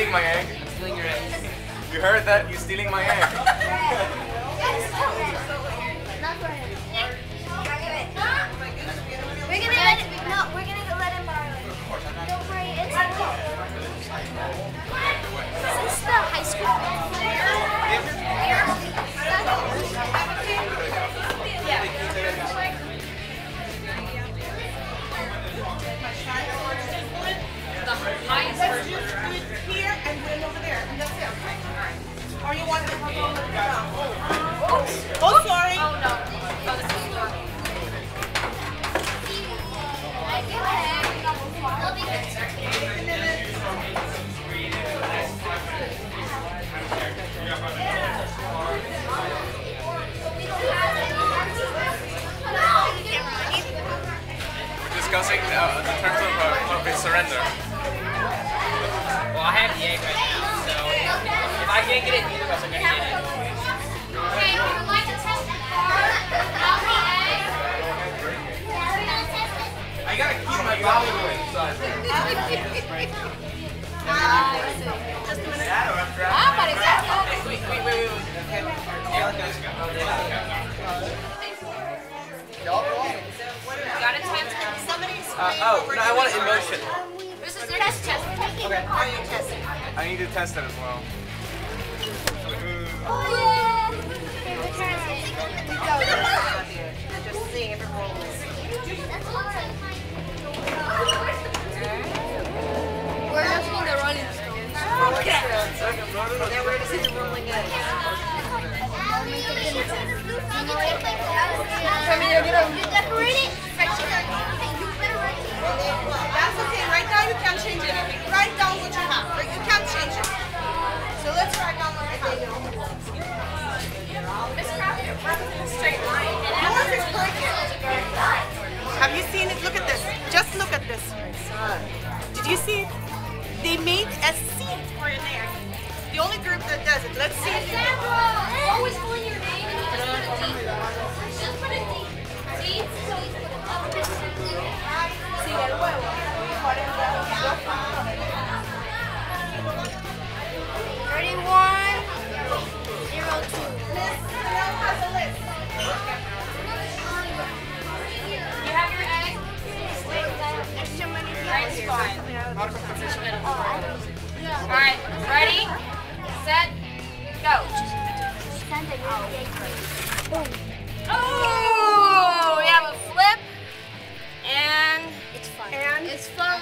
stealing my egg? I'm stealing your egg. You heard that? You're stealing my egg. We're gonna let him borrow it. Don't worry, it's This is the high school. The highest version. Let's just do it here and win over there. And that's it. Alright. Or you want to go over there? Oh, sorry. Oh, no. Oh, this is good. Discussing the terms of his surrender. Well, I have the egg right now, so if I can't get it, neither of us are going to get it. Okay, we would like to test the car. I gotta keep my valuable inside. Just a minute. Wait. Got a test. No, I want emotion. This is their test. Okay. I need to test it as well. Oh, yeah. Okay, return it. Just see if it rolls. We're listening to Rolling Stones. Okay. Now we're going to see the rolling eggs. You decorate it? That's okay. Right now you can't change anything. Write down what you have. But you can't change it. So let's write down what we have. Miss Craft, you're running in a straight line. Yours is perfect. Have you seen it? Look at this. Just look at this. Did you see it? They made a seat for an egg. The only group that does it. Let's see if you can. Always fill in your name and just put a D. Just put a D. See? So you put a D. Sí, el huevo. 3102. Miss Chanel has a list. You have your egg? Extra money. That's fine. Alright, ready, set, go. Oh, we have a flip, and it's fun. And it's fun.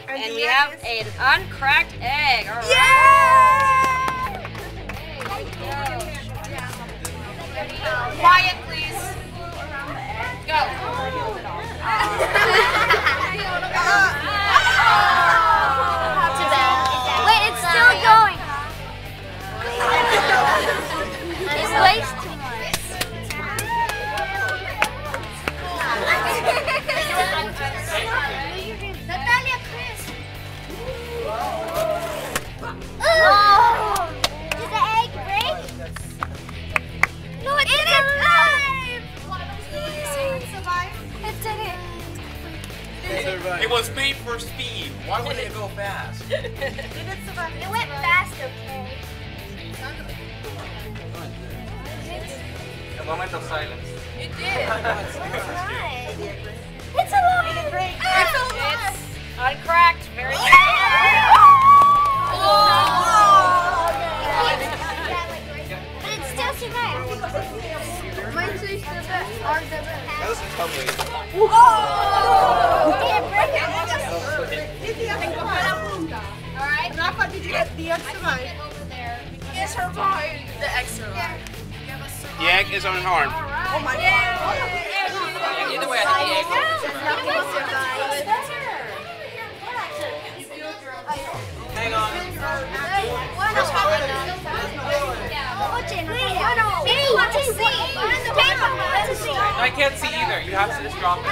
And we have an uncracked egg. All right. Yeah! Quiet, please. Go. Wait, it's still going. It weighs too much. Natalia, Chris. Oh! Did the egg break? No, it didn't. it survived. It didn't. It was made for speed. Why would it go fast? Did it survive? It went fast, okay. A moment of silence. It did. It's alive. It's uncracked. Very good. But it still survived. Mine says the best. Ours the best. That was ugly. Can't break it. Alright. Rafa, did you get the egg survived? It survived. The egg survived. The egg is unharmed. Oh my god. Either way, I think the egg. Hang on. I can't see either. You have to just drop it. No!